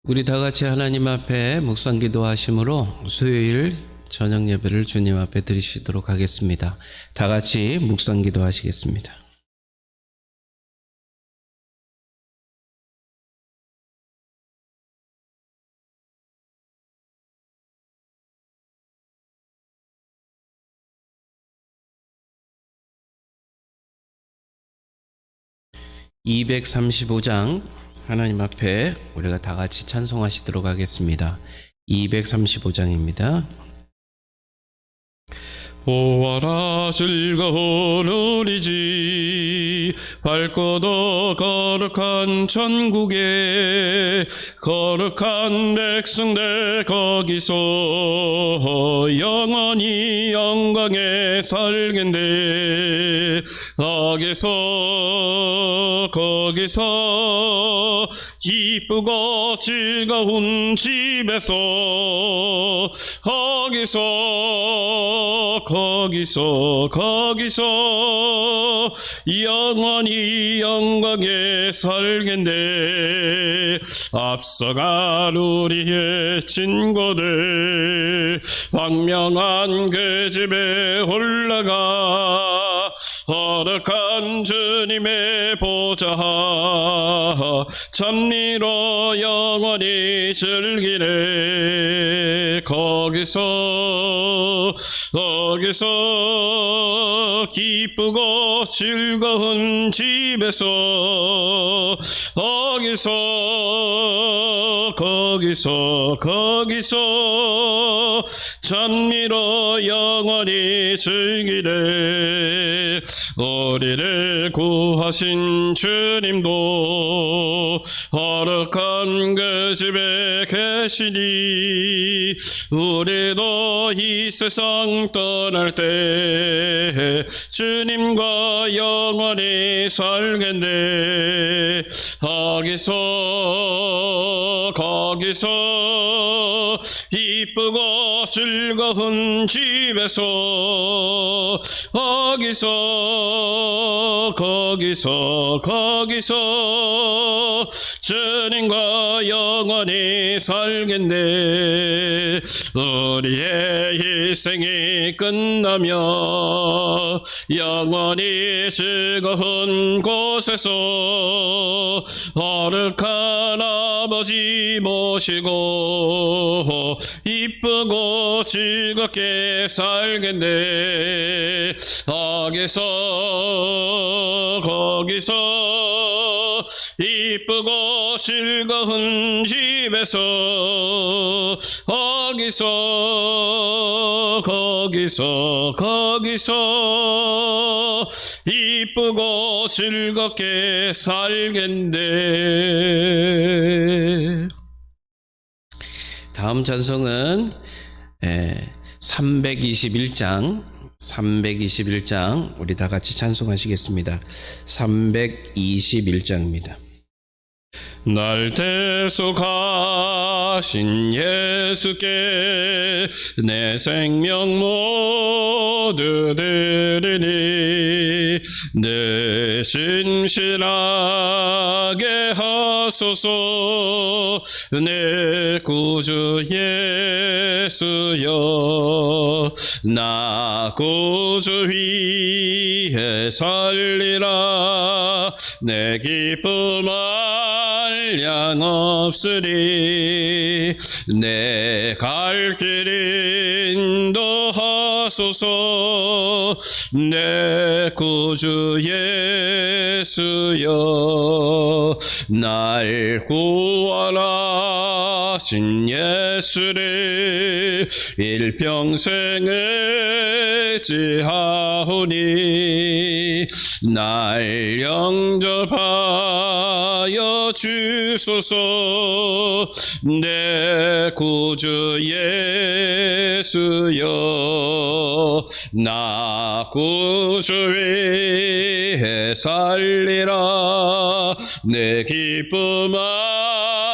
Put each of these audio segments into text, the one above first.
우리 다 같이 하나님 앞에 묵상 기도하심으로 수요일 저녁 예배를 주님 앞에 드리시도록 하겠습니다. 다 같이 묵상 기도하시겠습니다. (235장) 하나님 앞에 우리가 다 같이 찬송하시도록 하겠습니다. 235장입니다. 보아라 즐거운 우리 집 밝고도 거룩한 천국에 거룩한 백성들 거기서 영원히 영광에 살겠네. 거기서 기쁘고 즐거운 집에서 거기서 영원히 영광에 살겠네. 앞서간 우리의 친구들 광명한 그 집에 올라가 거룩한 주님의 보좌 찬미로 영원히 즐기네. 거기서 기쁘고 즐거운 집에서 거기서 찬미로 영원히 즐기네. 우리를 구하신 주님도 거룩한 그 집에 계시니 우리도 이 세상 떠날 때 주님과 영원히 살겠네. 거기서 이쁘고 즐거운 집에서 거기서 주님과 영원히 살겠네. 우리의 일생이 끝나며 영원히 즐거운 곳에서 거룩한 아버지 모시고 이쁘고 즐겁게 살겠네. 거기서 이쁘고 즐거운 집에서 거기서 이쁘고 즐겁게 살겠네. 다음 찬송은 321장 우리 다 같이 찬송하시겠습니다. 321장입니다. 날 대속하신 예수께 내 생명 모두 드리니 내 신실하게 하소서. 내 구주 예수여 나 구주 위에 살리라. 내 기쁨 한량 없으리. 내 갈 길 인도하소서. 내 구주 예수여 날 구원하신 예수를 일평생을 지하오니 날 영접하여 주소서. 내 구주 예수여 나 구주 위에 살리라. 내 기쁨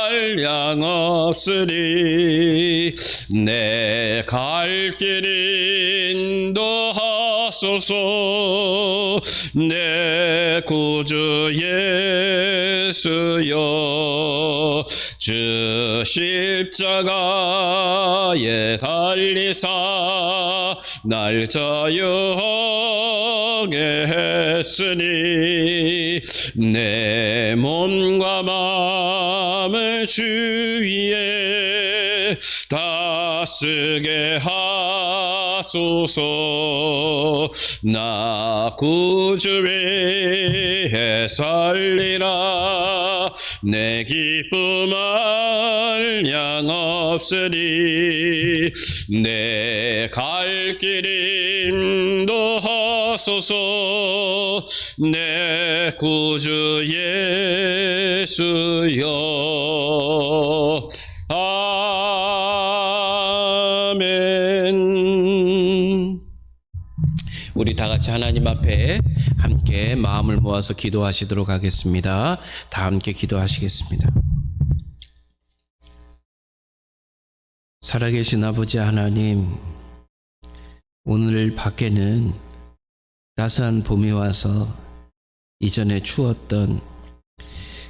한량 없으리. 내 갈 길 인도하소서. 하소서. 내 구주 예수여, 주 십자가에 달리사 날 자유하게 했으니 내 몸과 마음을 주 위에 다 쓰게 하소서. 나 구주 위에 살리라. 내 기쁨 한량 없으니 내 갈 길 인도하소서. 내 구주 예수여. 아멘. 우리 다 같이 하나님 앞에 함께 마음을 모아서 기도하시도록 하겠습니다. 다 함께 기도하시겠습니다. 살아계신 아버지 하나님, 오늘 밖에는 따스한 봄이 와서 이전에 추웠던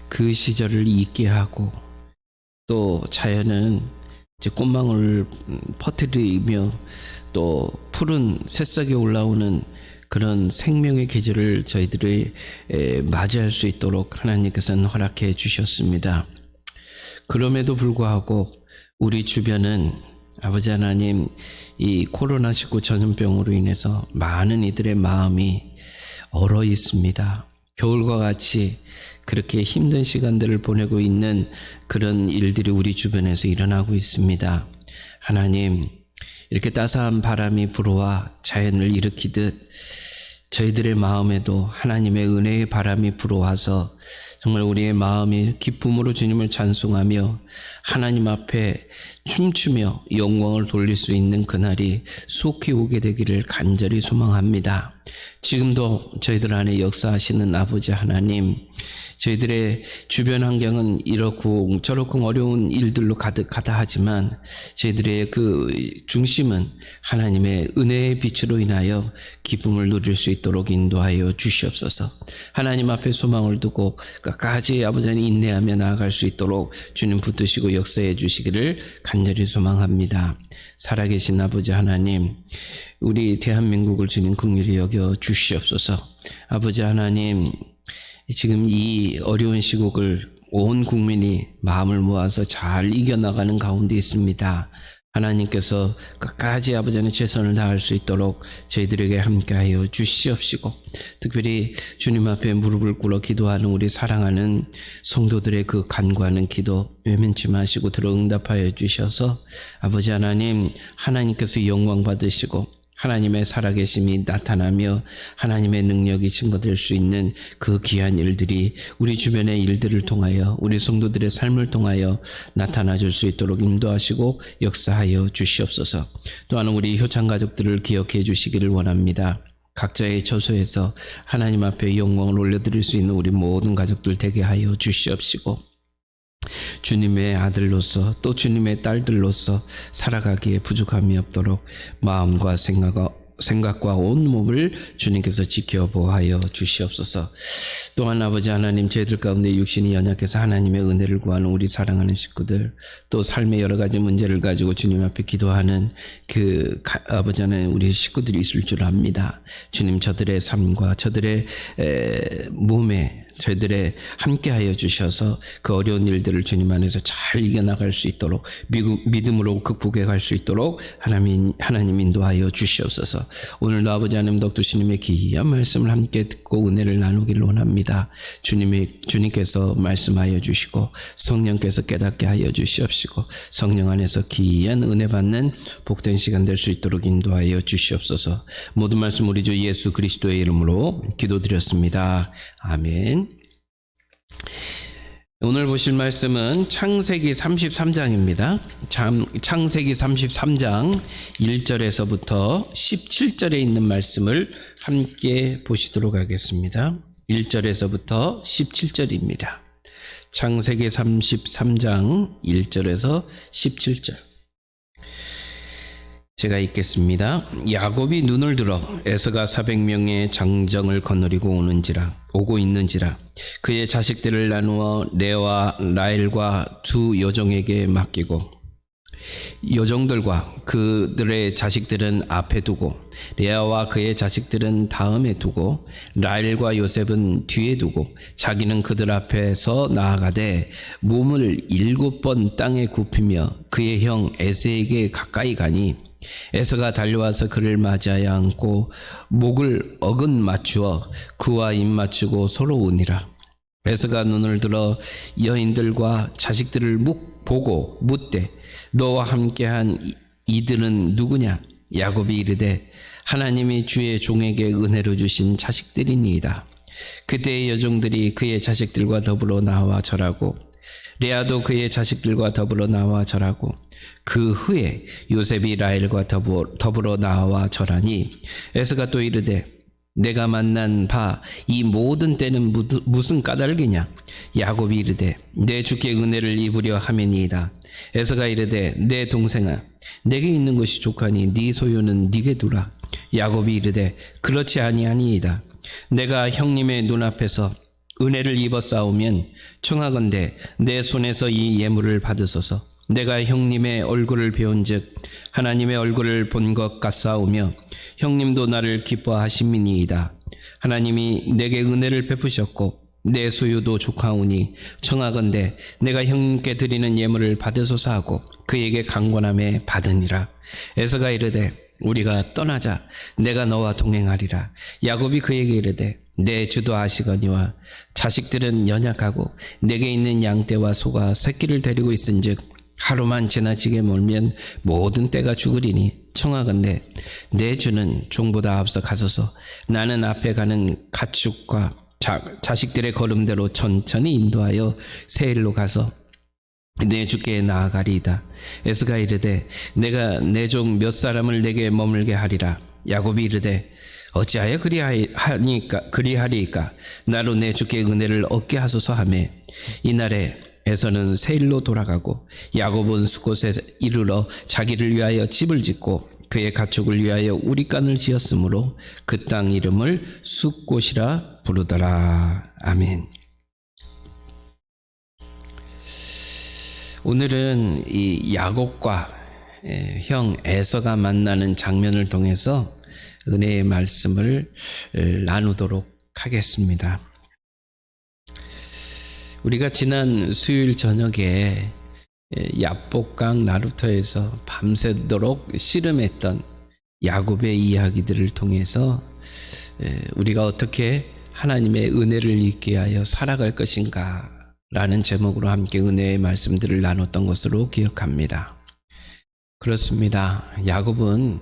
그 시절을 잊게 하고, 또 자연은 이제 꽃망울을 퍼뜨리며 또 푸른 새싹이 올라오는 그런 생명의 계절을 저희들이 맞이할 수 있도록 하나님께서는 허락해 주셨습니다. 그럼에도 불구하고 우리 주변은 아버지 하나님, 이 코로나19 전염병으로 인해서 많은 이들의 마음이 얼어 있습니다. 겨울과 같이 그렇게 힘든 시간들을 보내고 있는 그런 일들이 우리 주변에서 일어나고 있습니다. 하나님, 이렇게 따스한 바람이 불어와 자연을 일으키듯 저희들의 마음에도 하나님의 은혜의 바람이 불어와서 정말 우리의 마음이 기쁨으로 주님을 찬송하며 하나님 앞에 춤추며 영광을 돌릴 수 있는 그날이 속히 오게 되기를 간절히 소망합니다. 지금도 저희들 안에 역사하시는 아버지 하나님, 저희들의 주변 환경은 이렇고 저렇고 어려운 일들로 가득하다 하지만 저희들의 그 중심은 하나님의 은혜의 빛으로 인하여 기쁨을 누릴 수 있도록 인도하여 주시옵소서. 하나님 앞에 소망을 두고 끝까지 아버지 하나님 인내하며 나아갈 수 있도록 주님 붙드시고 역사해 주시기를 간절히 소망합니다. 살아계신 아버지 하나님, 우리 대한민국을 주님 긍휼히 여겨 주시옵소서. 아버지 하나님, 지금 이 어려운 시국을 온 국민이 마음을 모아서 잘 이겨나가는 가운데 있습니다. 하나님께서 끝까지 아버지 하나님 최선을 다할 수 있도록 저희들에게 함께하여 주시옵시고, 특별히 주님 앞에 무릎을 꿇어 기도하는 우리 사랑하는 성도들의 그 간구하는 기도 외면치 마시고 들어 응답하여 주셔서 아버지 하나님, 하나님께서 영광 받으시고 하나님의 살아계심이 나타나며 하나님의 능력이 증거될 수 있는 그 귀한 일들이 우리 주변의 일들을 통하여 우리 성도들의 삶을 통하여 나타나 줄 수 있도록 인도하시고 역사하여 주시옵소서. 또한 우리 효창 가족들을 기억해 주시기를 원합니다. 각자의 처소에서 하나님 앞에 영광을 올려드릴 수 있는 우리 모든 가족들 되게 하여 주시옵시고, 주님의 아들로서 또 주님의 딸들로서 살아가기에 부족함이 없도록 마음과 생각과 온 몸을 주님께서 지켜보하여 주시옵소서. 또한 아버지 하나님, 저희들 가운데 육신이 연약해서 하나님의 은혜를 구하는 우리 사랑하는 식구들, 또 삶의 여러 가지 문제를 가지고 주님 앞에 기도하는 아버지 하나님, 우리 식구들이 있을 줄 압니다. 주님, 저들의 삶과 저들의 몸에 저희들의 함께하여 주셔서 그 어려운 일들을 주님 안에서 잘 이겨나갈 수 있도록 믿음으로 극복해 갈 수 있도록 하나님 인도하여 주시옵소서. 오늘도 아버지 하나님 덕도 주님의 귀한 말씀을 함께 듣고 은혜를 나누기를 원합니다. 주님께서 말씀하여 주시고 성령께서 깨닫게 하여 주시옵시고 성령 안에서 귀한 은혜 받는 복된 시간 될 수 있도록 인도하여 주시옵소서. 모든 말씀 우리 주 예수 그리스도의 이름으로 기도드렸습니다. 아멘. 오늘 보실 말씀은 창세기 33장입니다. 창세기 33장 1절에서부터 17절에 있는 말씀을 함께 보시도록 하겠습니다. 1절에서부터 17절입니다. 창세기 33장 1절에서 17절. 제가 읽겠습니다. 야곱이 눈을 들어 에서가 400명의 장정을 거느리고 오고 있는지라 그의 자식들을 나누어 레와 라헬과 두 여종에게 맡기고 여종들과 그들의 자식들은 앞에 두고 레아와 그의 자식들은 다음에 두고 라헬과 요셉은 뒤에 두고 자기는 그들 앞에서 나아가되 몸을 7번 땅에 굽히며 그의 형 에서에게 가까이 가니 에서가 달려와서 그를 맞이하여 안고 목을 어긋 맞추어 그와 입 맞추고 서로 우니라. 에서가 눈을 들어 여인들과 자식들을 보고 묻되 너와 함께한 이들은 누구냐? 야곱이 이르되 하나님이 주의 종에게 은혜로 주신 자식들이니이다. 그때의 여종들이 그의 자식들과 더불어 나와 절하고 레아도 그의 자식들과 더불어 나와 절하고 그 후에 요셉이 라헬과 더불어 나와 절하니 에서가 또 이르되 내가 만난 바 이 모든 때는 무슨 까닭이냐? 야곱이 이르되 내 주께 은혜를 입으려 함이니이다. 에서가 이르되 내 동생아 내게 있는 것이 족하니 네 소유는 네게 두라. 야곱이 이르되 그렇지 아니하니이다. 내가 형님의 눈앞에서 은혜를 입어 싸우면 청하건대 내 손에서 이 예물을 받으소서. 내가 형님의 얼굴을 배운즉 하나님의 얼굴을 본 것 같사오며 형님도 나를 기뻐하심이니이다. 하나님이 내게 은혜를 베푸셨고 내 소유도 족하오니 청하건대 내가 형님께 드리는 예물을 받으소서 하고 그에게 강권함에 받으니라. 에서가 이르되 우리가 떠나자. 내가 너와 동행하리라. 야곱이 그에게 이르되 내 주도 아시거니와 자식들은 연약하고 내게 있는 양떼와 소가 새끼를 데리고 있은즉 하루만 지나치게 몰면 모든 떼가 죽으리니 청하건대 내 주는 종보다 앞서 가소서. 나는 앞에 가는 가축과 자식들의 걸음대로 천천히 인도하여 세일로 가서 내 주께 나아가리이다. 에스가 이르되 내가 내 종 몇 사람을 내게 머물게 하리라. 야곱이 이르되 어찌하여 그리하리이까? 나로 내 주께 은혜를 얻게 하소서 하매 이날에 에서는 세일로 돌아가고 야곱은 수곳에 이르러 자기를 위하여 집을 짓고 그의 가축을 위하여 우리간을 지었으므로 그 땅 이름을 숫곳이라 부르더라. 아멘. 오늘은 이 야곱과 형 에서가 만나는 장면을 통해서 은혜의 말씀을 나누도록 하겠습니다. 우리가 지난 수요일 저녁에 야복강 나루터에서 밤새도록 씨름했던 야곱의 이야기들을 통해서 우리가 어떻게 하나님의 은혜를 잊게 하여 살아갈 것인가 라는 제목으로 함께 은혜의 말씀들을 나눴던 것으로 기억합니다. 그렇습니다. 야곱은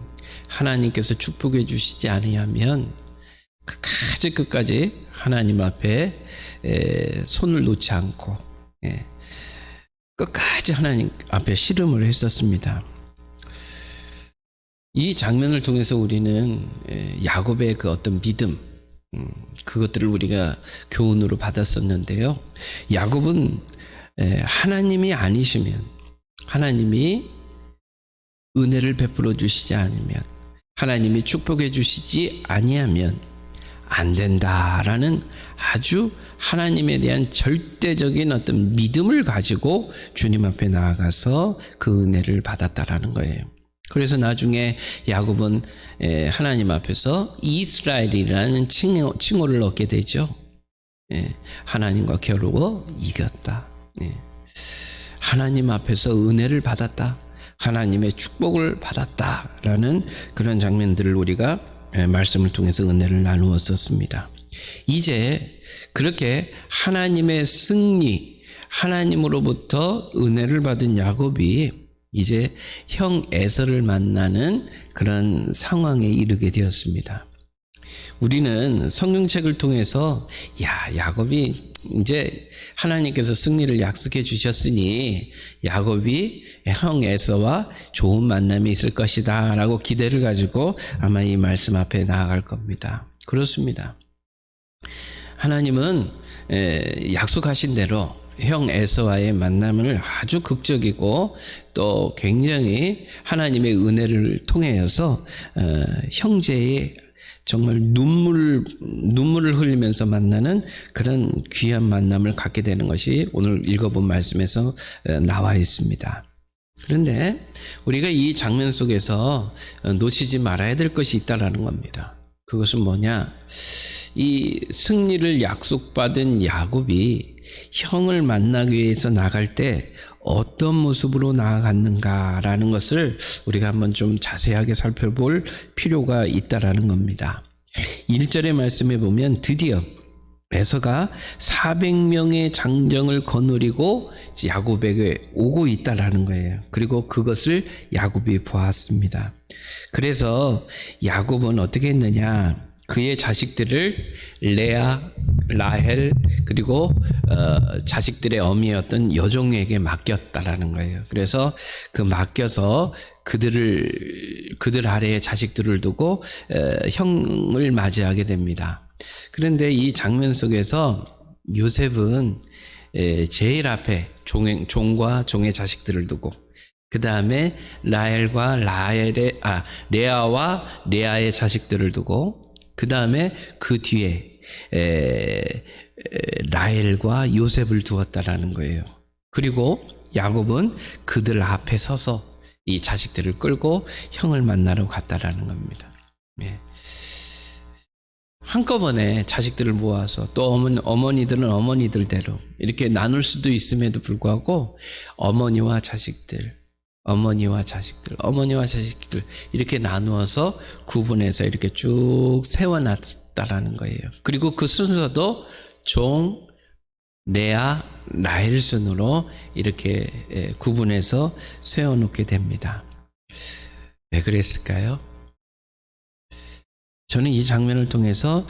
하나님께서 축복해 주시지 아니하면 끝까지 하나님 앞에 손을 놓지 않고 끝까지 하나님 앞에 씨름을 했었습니다. 이 장면을 통해서 우리는 야곱의 그 어떤 믿음 그것들을 우리가 교훈으로 받았었는데요. 야곱은 하나님이 아니시면 하나님이 은혜를 베풀어 주시지 않으면 하나님이 축복해 주시지 아니하면 안 된다라는 아주 하나님에 대한 절대적인 어떤 믿음을 가지고 주님 앞에 나아가서 그 은혜를 받았다라는 거예요. 그래서 나중에 야곱은 하나님 앞에서 이스라엘이라는 칭호를 얻게 되죠. 하나님과 겨루어 이겼다. 하나님 앞에서 은혜를 받았다. 하나님의 축복을 받았다라는 그런 장면들을 우리가 말씀을 통해서 은혜를 나누었었습니다. 이제 그렇게 하나님의 승리, 하나님으로부터 은혜를 받은 야곱이 이제 형 에서를 만나는 그런 상황에 이르게 되었습니다. 우리는 성경책을 통해서 야곱이 이제 하나님께서 승리를 약속해 주셨으니 야곱이 형 에서와 좋은 만남이 있을 것이다 라고 기대를 가지고 아마 이 말씀 앞에 나아갈 겁니다. 그렇습니다. 하나님은 약속하신 대로 형 에서와의 만남을 아주 극적이고 또 굉장히 하나님의 은혜를 통하여서 형제의 정말 눈물을 흘리면서 만나는 그런 귀한 만남을 갖게 되는 것이 오늘 읽어본 말씀에서 나와 있습니다. 그런데 우리가 이 장면 속에서 놓치지 말아야 될 것이 있다라는 겁니다. 그것은 뭐냐? 이 승리를 약속받은 야곱이 형을 만나기 위해서 나갈 때 어떤 모습으로 나아갔는가라는 것을 우리가 한번 좀 자세하게 살펴볼 필요가 있다라는 겁니다. 1절의 말씀에 보면 드디어 에서가 400명의 장정을 거느리고 야곱에게 오고 있다라는 거예요. 그리고 그것을 야곱이 보았습니다. 그래서 야곱은 어떻게 했느냐? 그의 자식들을 레아, 라헬 그리고 자식들의 어미였던 여종에게 맡겼다라는 거예요. 그래서 그 맡겨서 그들 아래에 자식들을 두고 형을 맞이하게 됩니다. 그런데 이 장면 속에서 요셉은 제일 앞에 종과 종의 자식들을 두고 그 다음에 레아와 레아의 자식들을 두고 그 다음에 그 뒤에 라헬과 요셉을 두었다라는 거예요. 그리고 야곱은 그들 앞에 서서 이 자식들을 끌고 형을 만나러 갔다라는 겁니다. 예. 한꺼번에 자식들을 모아서 또 어머니들은 어머니들대로 이렇게 나눌 수도 있음에도 불구하고 어머니와 자식들 이렇게 나누어서 구분해서 이렇게 쭉 세워놨다라는 거예요. 그리고 그 순서도 종, 레아, 라헬 순으로 이렇게 구분해서 세워놓게 됩니다. 왜 그랬을까요? 저는 이 장면을 통해서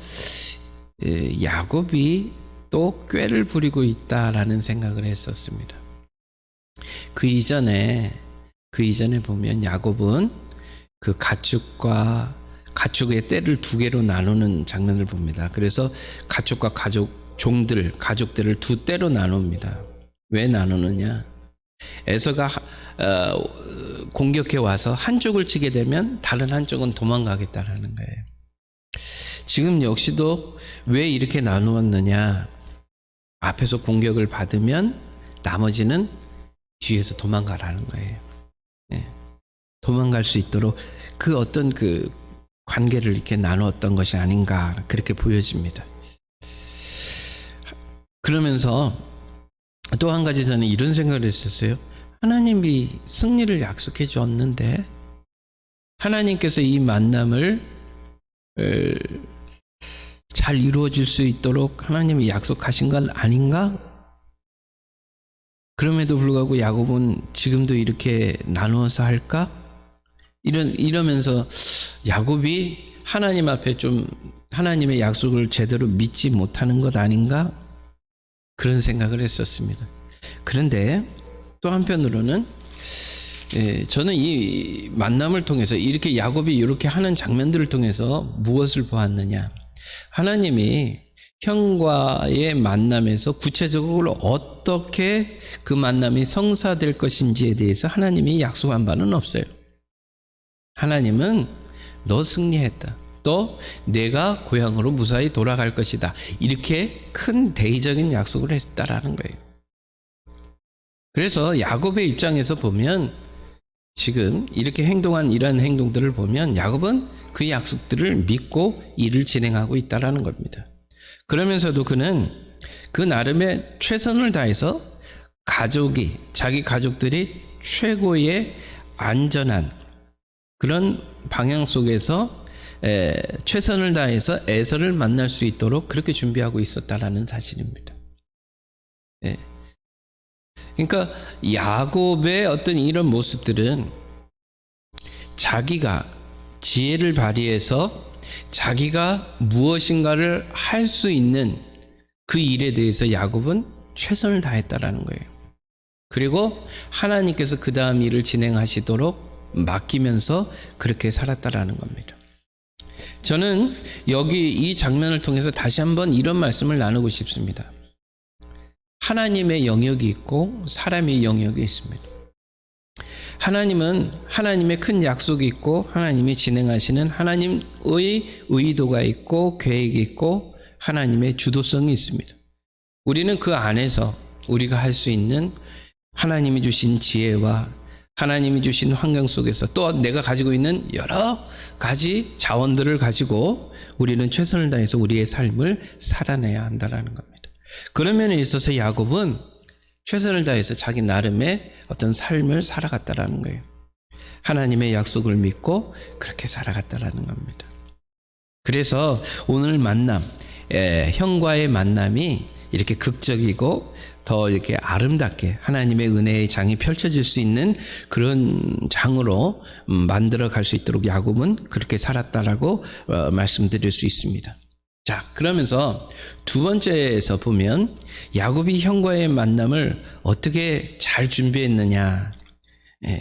야곱이 또 꾀를 부리고 있다라는 생각을 했었습니다. 그 이전에 보면 야곱은 그 가축의 떼를 두 개로 나누는 장면을 봅니다. 그래서 가축과 가족들을 두 떼로 나눕니다. 왜 나누느냐? 에서가 공격해 와서 한쪽을 치게 되면 다른 한쪽은 도망가겠다라는 거예요. 지금 역시도 왜 이렇게 나누었느냐? 앞에서 공격을 받으면 나머지는 뒤에서 도망가라는 거예요. 예. 도망갈 수 있도록 그 어떤 그 관계를 이렇게 나누었던 것이 아닌가 그렇게 보여집니다. 그러면서 또 한 가지 저는 이런 생각을 했었어요. 하나님이 승리를 약속해 줬는데 하나님께서 이 만남을 잘 이루어질 수 있도록 하나님이 약속하신 건 아닌가? 그럼에도 불구하고 야곱은 지금도 이렇게 나누어서 할까? 이러면서 야곱이 하나님 앞에 좀 하나님의 약속을 제대로 믿지 못하는 것 아닌가? 그런 생각을 했었습니다. 그런데 또 한편으로는 저는 이 만남을 통해서 이렇게 야곱이 이렇게 하는 장면들을 통해서 무엇을 보았느냐? 하나님이 형과의 만남에서 구체적으로 어떻게 그 만남이 성사될 것인지에 대해서 하나님이 약속한 바는 없어요. 하나님은 너 승리했다. 또 내가 고향으로 무사히 돌아갈 것이다. 이렇게 큰 대의적인 약속을 했다라는 거예요. 그래서 야곱의 입장에서 보면 지금 이렇게 행동한 이러한 행동들을 보면 야곱은 그 약속들을 믿고 일을 진행하고 있다라는 겁니다. 그러면서도 그는 그 나름의 최선을 다해서 자기 가족들이 최고의 안전한 그런 방향 속에서 최선을 다해서 에서를 만날 수 있도록 그렇게 준비하고 있었다라는 사실입니다. 그러니까 야곱의 어떤 이런 모습들은 자기가 지혜를 발휘해서 자기가 무엇인가를 할 수 있는 그 일에 대해서 야곱은 최선을 다했다라는 거예요. 그리고 하나님께서 그 다음 일을 진행하시도록 맡기면서 그렇게 살았다라는 겁니다. 저는 여기 이 장면을 통해서 다시 한번 이런 말씀을 나누고 싶습니다. 하나님의 영역이 있고 사람의 영역이 있습니다. 하나님은 하나님의 큰 약속이 있고 하나님이 진행하시는 하나님의 의도가 있고 계획이 있고 하나님의 주도성이 있습니다. 우리는 그 안에서 우리가 할 수 있는 하나님이 주신 지혜와 하나님이 주신 환경 속에서 또 내가 가지고 있는 여러 가지 자원들을 가지고 우리는 최선을 다해서 우리의 삶을 살아내야 한다는 겁니다. 그런 면에 있어서 야곱은 최선을 다해서 자기 나름의 어떤 삶을 살아갔다라는 거예요. 하나님의 약속을 믿고 그렇게 살아갔다라는 겁니다. 그래서 오늘 만남, 형과의 만남이 이렇게 극적이고 더 이렇게 아름답게 하나님의 은혜의 장이 펼쳐질 수 있는 그런 장으로 만들어 갈 수 있도록 야곱은 그렇게 살았다라고 말씀드릴 수 있습니다. 자, 그러면서 두 번째에서 보면 야곱이 형과의 만남을 어떻게 잘 준비했느냐.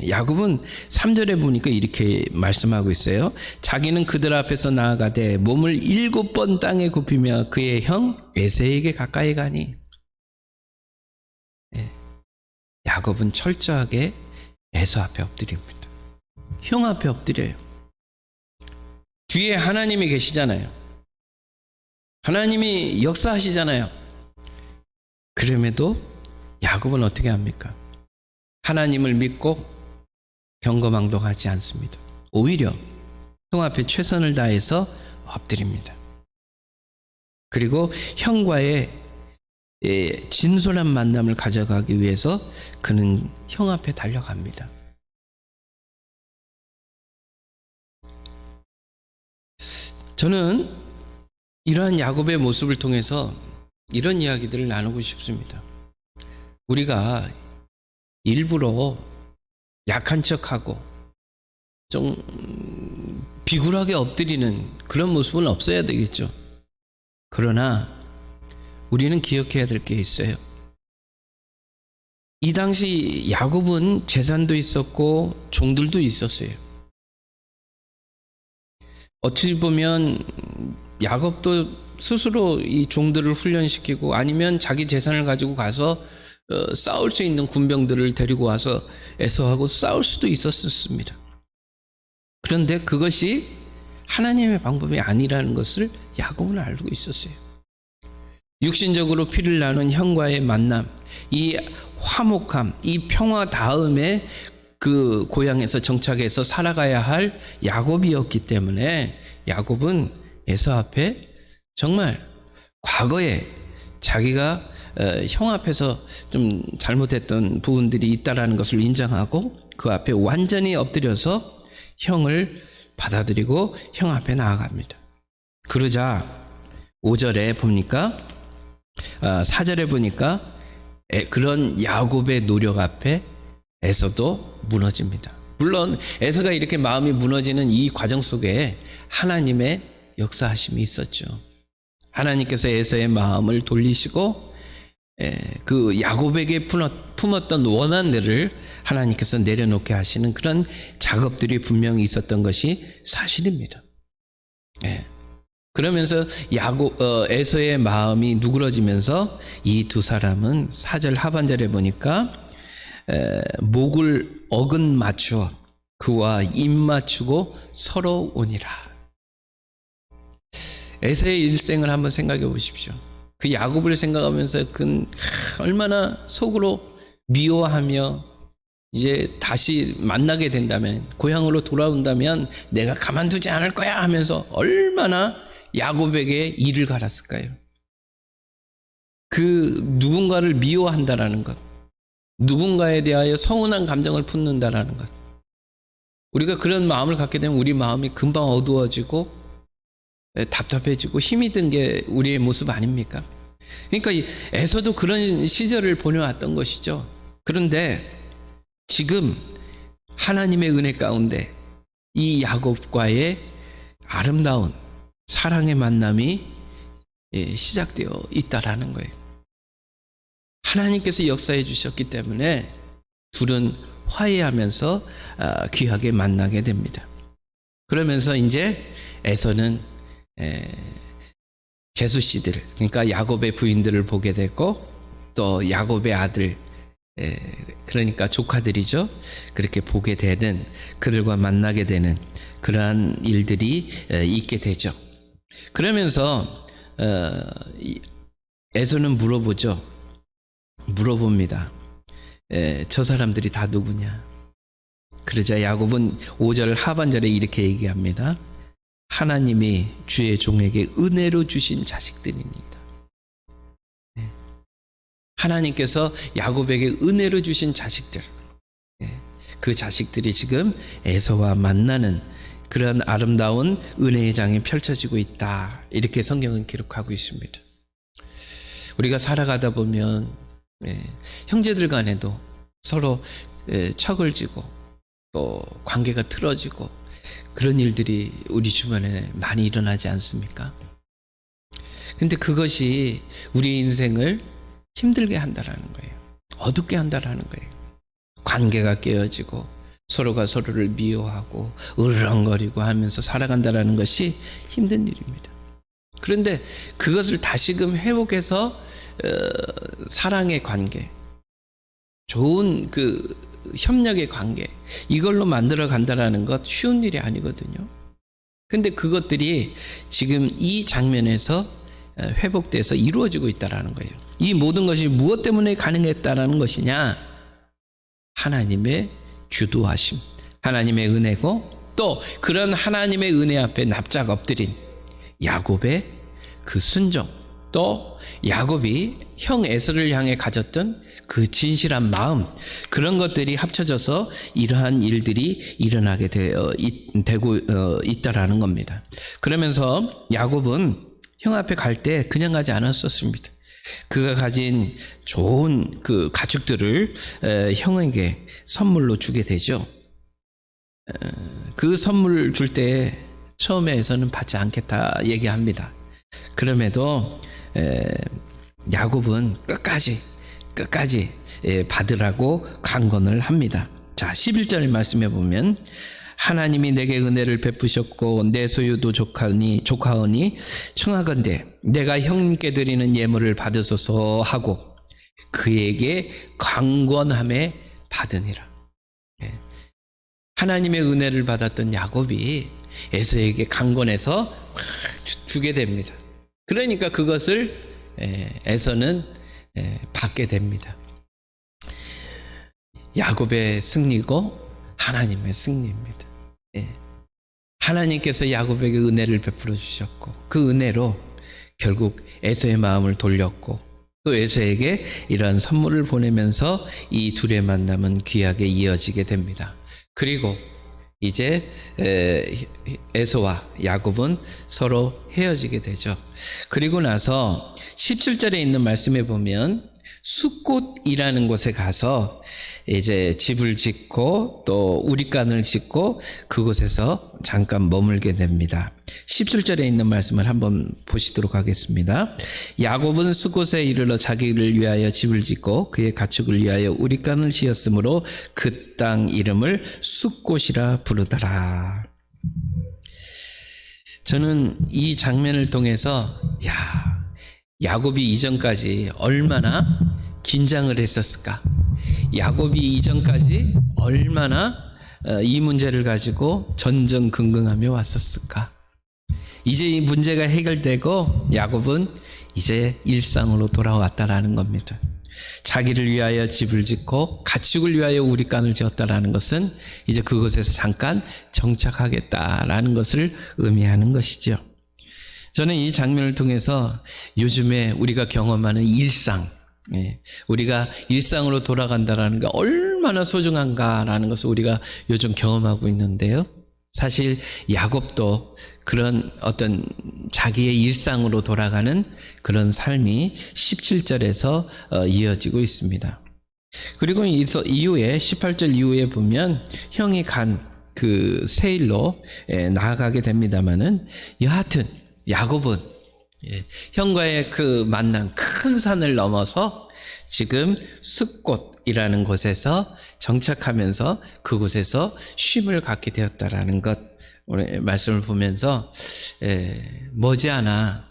야곱은 3절에 보니까 이렇게 말씀하고 있어요. 자기는 그들 앞에서 나아가되 몸을 7번 땅에 굽히며 그의 형 에서에게 가까이 가니. 야곱은 철저하게 에서 앞에 엎드립니다. 형 앞에 엎드려요. 뒤에 하나님이 계시잖아요. 하나님이 역사하시잖아요. 그럼에도 야곱은 어떻게 합니까? 하나님을 믿고 경거망동하지 않습니다. 오히려 형 앞에 최선을 다해서 엎드립니다. 그리고 형과의 진솔한 만남을 가져가기 위해서 그는 형 앞에 달려갑니다. 저는 이러한 야곱의 모습을 통해서 이런 이야기들을 나누고 싶습니다. 우리가 일부러 약한 척하고 좀 비굴하게 엎드리는 그런 모습은 없어야 되겠죠. 그러나 우리는 기억해야 될 게 있어요. 이 당시 야곱은 재산도 있었고 종들도 있었어요. 어찌 보면 야곱도 스스로 이 종들을 훈련시키고 아니면 자기 재산을 가지고 가서 싸울 수 있는 군병들을 데리고 와서 에서하고 싸울 수도 있었습니다. 그런데 그것이 하나님의 방법이 아니라는 것을 야곱은 알고 있었어요. 육신적으로 피를 나눈 형과의 만남, 이 화목함, 이 평화 다음에 그 고향에서 정착해서 살아가야 할 야곱이었기 때문에 야곱은 에서 앞에 정말 과거에 자기가 형 앞에서 좀 잘못했던 부분들이 있다라는 것을 인정하고 그 앞에 완전히 엎드려서 형을 받아들이고 형 앞에 나아갑니다. 그러자 5절에 보니까 4절에 보니까 그런 야곱의 노력 앞에 에서도 무너집니다. 물론 에서가 이렇게 마음이 무너지는 이 과정 속에 하나님의 역사하심이 있었죠. 하나님께서 에서의 마음을 돌리시고 그 야곱에게 품었던 원한들을 하나님께서 내려놓게 하시는 그런 작업들이 분명히 있었던 것이 사실입니다. 그러면서 에서의 마음이 누그러지면서 이 두 사람은 4절 하반절에 보니까 목을 어근 맞추어 그와 입 맞추고 서로 오니라. 에서의 일생을 한번 생각해 보십시오. 그 야곱을 생각하면서 그 얼마나 속으로 미워하며 이제 다시 만나게 된다면 고향으로 돌아온다면 내가 가만두지 않을 거야 하면서 얼마나 야곱에게 이를 갈았을까요? 그 누군가를 미워한다라는 것, 누군가에 대하여 서운한 감정을 품는다라는 것, 우리가 그런 마음을 갖게 되면 우리 마음이 금방 어두워지고 답답해지고 힘이 든 게 우리의 모습 아닙니까? 그러니까 에서도 그런 시절을 보내왔던 것이죠. 그런데 지금 하나님의 은혜 가운데 이 야곱과의 아름다운 사랑의 만남이 시작되어 있다라는 거예요. 하나님께서 역사해 주셨기 때문에 둘은 화해하면서 귀하게 만나게 됩니다. 그러면서 이제 에서는 제수 씨들, 그러니까 야곱의 부인들을 보게 되고 또 야곱의 아들, 그러니까 조카들이죠. 그렇게 보게 되는, 그들과 만나게 되는 그러한 일들이 있게 되죠. 그러면서 에서는 물어봅니다. 저 사람들이 다 누구냐? 그러자 야곱은 5절 하반절에 이렇게 얘기합니다. 하나님이 주의 종에게 은혜로 주신 자식들입니다. 하나님께서 야곱에게 은혜로 주신 자식들, 그 자식들이 지금 에서와 만나는 그런 아름다운 은혜의 장이 펼쳐지고 있다. 이렇게 성경은 기록하고 있습니다. 우리가 살아가다 보면 형제들 간에도 서로 척을 지고 또 관계가 틀어지고 그런 일들이 우리 주변에 많이 일어나지 않습니까? 근데 그것이 우리 인생을 힘들게 한다라는 거예요. 어둡게 한다라는 거예요. 관계가 깨어지고 서로가 서로를 미워하고 으르렁거리고 하면서 살아간다라는 것이 힘든 일입니다. 그런데 그것을 다시금 회복해서 사랑의 관계, 좋은 그 협력의 관계, 이걸로 만들어 간다라는 것 쉬운 일이 아니거든요. 근데 그것들이 지금 이 장면에서 회복돼서 이루어지고 있다라는 거예요. 이 모든 것이 무엇 때문에 가능했다라는 것이냐? 하나님의 주도하심, 하나님의 은혜고, 또 그런 하나님의 은혜 앞에 납작 엎드린 야곱의 그 순종, 또 야곱이 형 에서를 향해 가졌던 그 진실한 마음, 그런 것들이 합쳐져서 이러한 일들이 일어나게 되고 있다라는 겁니다. 그러면서 야곱은 형 앞에 갈 때 그냥 가지 않았었습니다. 그가 가진 좋은 그 가축들을 형에게 선물로 주게 되죠. 그 선물을 줄 때 처음에서는 받지 않겠다 얘기합니다. 그럼에도 야곱은 끝까지 받으라고 강권을 합니다. 자, 11절의 말씀에 보면 하나님이 내게 은혜를 베푸셨고 내 소유도 조카오니 청하건대 내가 형님께 드리는 예물을 받으소서 하고 그에게 강권함에 받으니라. 하나님의 은혜를 받았던 야곱이 에서에게 강권해서 주게 됩니다. 그러니까 그것을 에서는 받게 됩니다. 야곱의 승리고 하나님의 승리입니다. 하나님께서 야곱에게 은혜를 베풀어 주셨고 그 은혜로 결국 에서의 마음을 돌렸고 또 에서에게 이러한 선물을 보내면서 이 둘의 만남은 귀하게 이어지게 됩니다. 그리고 이제 에서와 야곱은 서로 헤어지게 되죠. 그리고 나서 17절에 있는 말씀에 보면 숫곳이라는 곳에 가서 이제 집을 짓고 또 우리간을 짓고 그곳에서 잠깐 머물게 됩니다. 17절에 있는 말씀을 한번 보시도록 하겠습니다. 야곱은 숫곳에 이르러 자기를 위하여 집을 짓고 그의 가축을 위하여 우리간을 지었으므로 그 땅 이름을 숫곳이라 부르더라. 저는 이 장면을 통해서 야곱이 이전까지 얼마나 긴장을 했었을까? 야곱이 이전까지 얼마나 이 문제를 가지고 전전긍긍하며 왔었을까? 이제 이 문제가 해결되고 야곱은 이제 일상으로 돌아왔다라는 겁니다. 자기를 위하여 집을 짓고 가축을 위하여 우리간을 지었다라는 것은 이제 그곳에서 잠깐 정착하겠다라는 것을 의미하는 것이죠. 저는 이 장면을 통해서 요즘에 우리가 경험하는 일상, 우리가 일상으로 돌아간다라는 게 얼마나 소중한가라는 것을 우리가 요즘 경험하고 있는데요. 사실 야곱도 그런 어떤 자기의 일상으로 돌아가는 그런 삶이 17절에서 이어지고 있습니다. 그리고 이후에 18절 이후에 보면 형이 간 그 세일로 나아가게 됩니다마는 여하튼 야곱은 형과의 그 만남 큰 산을 넘어서 지금 숫곳이라는 곳에서 정착하면서 그곳에서 쉼을 갖게 되었다라는 것, 오늘 말씀을 보면서 머지않아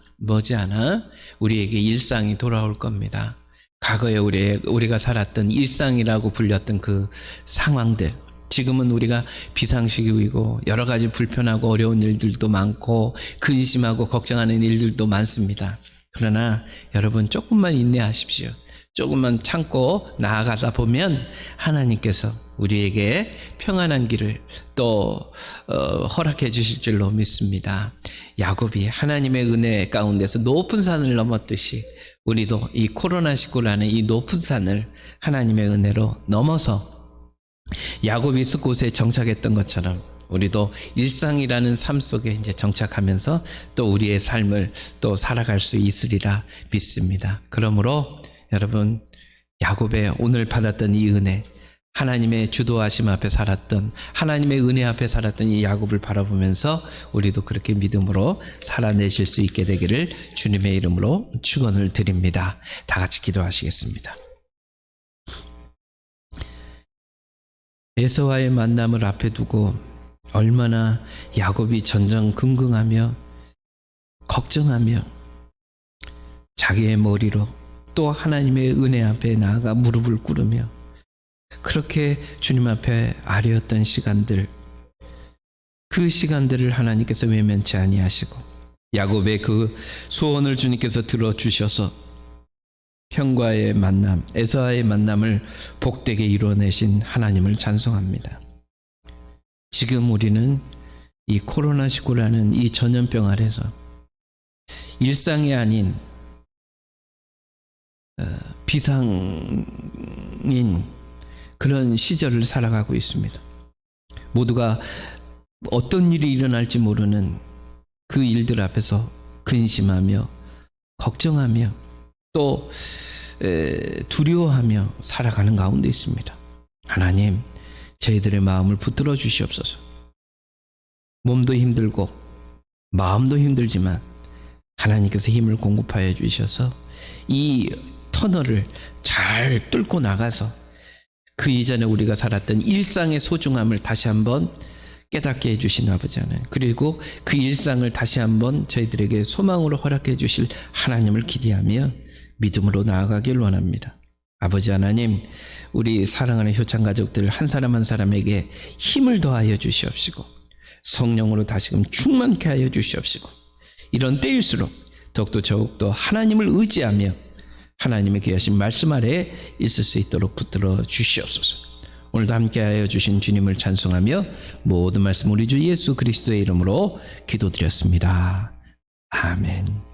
우리에게 일상이 돌아올 겁니다. 과거에 우리가 살았던 일상이라고 불렸던 그 상황들, 지금은 우리가 비상시기이고 여러 가지 불편하고 어려운 일들도 많고 근심하고 걱정하는 일들도 많습니다. 그러나 여러분 조금만 인내하십시오. 조금만 참고 나아가다 보면 하나님께서 우리에게 평안한 길을 또 허락해 주실 줄로 믿습니다. 야곱이 하나님의 은혜 가운데서 높은 산을 넘었듯이 우리도 이 코로나19라는 이 높은 산을 하나님의 은혜로 넘어서 야곱이 숲곳에 정착했던 것처럼 우리도 일상이라는 삶 속에 이제 정착하면서 또 우리의 삶을 또 살아갈 수 있으리라 믿습니다. 그러므로 여러분, 야곱의 오늘 받았던 이 은혜, 하나님의 주도하심 앞에 살았던, 하나님의 은혜 앞에 살았던 이 야곱을 바라보면서 우리도 그렇게 믿음으로 살아내실 수 있게 되기를 주님의 이름으로 축원을 드립니다. 다 같이 기도하시겠습니다. 에서와의 만남을 앞에 두고 얼마나 야곱이 전전긍긍하며 걱정하며 자기의 머리로 또 하나님의 은혜 앞에 나아가 무릎을 꿇으며 그렇게 주님 앞에 아뢰었던 시간들, 그 시간들을 하나님께서 외면치 아니하시고 야곱의 그 소원을 주님께서 들어주셔서 형과의 만남, 에서와의 만남을 복되게 이루어내신 하나님을 찬송합니다. 지금 우리는 이 코로나19라는 이 전염병 아래서 일상이 아닌 비상인 그런 시절을 살아가고 있습니다. 모두가 어떤 일이 일어날지 모르는 그 일들 앞에서 근심하며 걱정하며 또 두려워하며 살아가는 가운데 있습니다. 하나님, 저희들의 마음을 붙들어 주시옵소서. 몸도 힘들고 마음도 힘들지만 하나님께서 힘을 공급하여 주셔서 이 터널을 잘 뚫고 나가서 그 이전에 우리가 살았던 일상의 소중함을 다시 한번 깨닫게 해주신 아버지 하나님, 그리고 그 일상을 다시 한번 저희들에게 소망으로 허락해 주실 하나님을 기대하며 믿음으로 나아가길 원합니다. 아버지 하나님, 우리 사랑하는 효창 가족들 한 사람 한 사람에게 힘을 더하여 주시옵시고 성령으로 다시금 충만케 하여 주시옵시고 이런 때일수록 더욱더 하나님을 의지하며 하나님의 귀하신 말씀 아래에 있을 수 있도록 붙들어 주시옵소서. 오늘도 함께하여 주신 주님을 찬송하며 모든 말씀 우리 주 예수 그리스도의 이름으로 기도드렸습니다. 아멘.